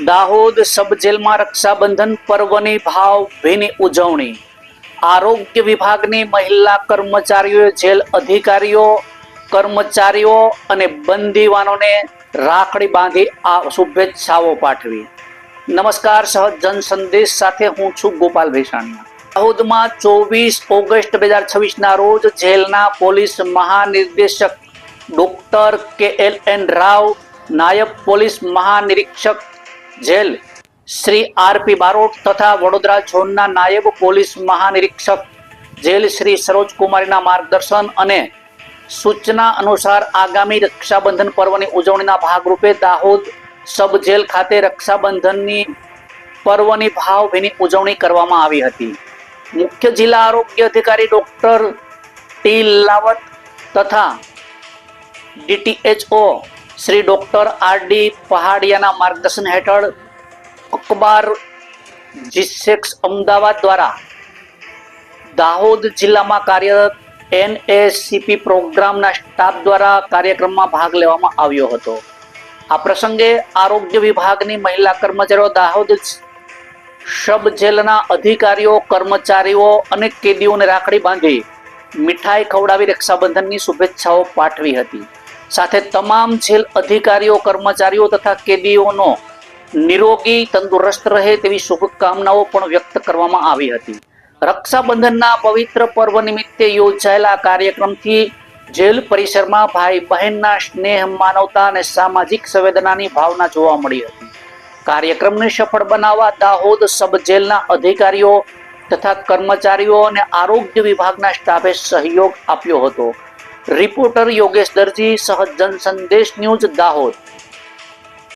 દાહોદ સબ જેલમાં રક્ષાબંધન પર્વની ભાવભીની ઉજવણી. આરોગ્ય વિભાગની મહિલા કર્મચારીઓએ જેલ અધિકારીઓ, કર્મચારીઓ અને બંદીવાનોને રાખડી બાંધી આ શુભેચ્છાઓ પાઠવી. નમસ્કાર, સહજ જન સંદેશ સાથે હું છું ગોપાલ ભેસાણીયા. દાહોદમાં 24 ઓગસ્ટ 2026 રોજ જેલના પોલીસ મહાનિર્દેશક ડોક્ટર KLN રાવ, નાયબ પોલીસ મહાનિરીક્ષક જેલ શ્રી RP બારોટ તથા વડોદરા ઝોનના નાયબ પોલીસ મહાનિરીક્ષક જેલ શ્રી સરોજ કુમારીના માર્ગદર્શન અને સૂચના અનુસાર આગામી રક્ષાબંધન પર્વની ઉજવણીના ભાગરૂપે દાહોદ સબ જેલ ખાતે રક્ષાબંધનની પર્વની ભાવભીની ઉજવણી કરવામાં આવી હતી. મુખ્ય જિલ્લા આરોગ્ય અધિકારી ડોક્ટર T લાવત તથા DTHO શ્રી ડોક્ટર RD પહાડિયાના માર્ગદર્શન હેઠળ અખબાર G6 અમદાવાદ દ્વારા દાહોદ જિલ્લામાં કાર્યરત NACP પ્રોગ્રામના સ્ટાફ દ્વારા કાર્યક્રમમાં ભાગ લેવામાં આવ્યો હતો. આ પ્રસંગે આરોગ્ય વિભાગની મહિલા કર્મચારીઓ, દાહોદ સબ જેલના અધિકારીઓ, કર્મચારીઓ અને કેદીઓને રાખડી બાંધી મીઠાઈ ખવડાવી રક્ષાબંધનની શુભેચ્છાઓ પાઠવી હતી. સાથે તમામ જેલ અધિકારીઓ, કર્મચારીઓ તથા કેદીઓનો નિરોગી તંદુરસ્ત રહે તેવી શુભકામનાઓ પણ વ્યક્ત કરવામાં આવી હતી. રક્ષાબંધનના પવિત્ર પર્વ નિમિત્તે યોજાયેલા કાર્યક્રમથી જેલ પરિસરમાં ભાઈ બહેનના સ્નેહ, માનવતા અને સામાજિક સંવેદનાની ભાવના જોવા મળી હતી. કાર્યક્રમને સફળ બનાવવા દાહોદ સબ જેલના અધિકારીઓ તથા કર્મચારીઓ અને આરોગ્ય વિભાગના સ્ટાફે સહયોગ આપ્યો હતો. રિપોર્ટર યોગેશ દરજી, સહજ જન સંદેશ ન્યૂઝ, દાહોદ.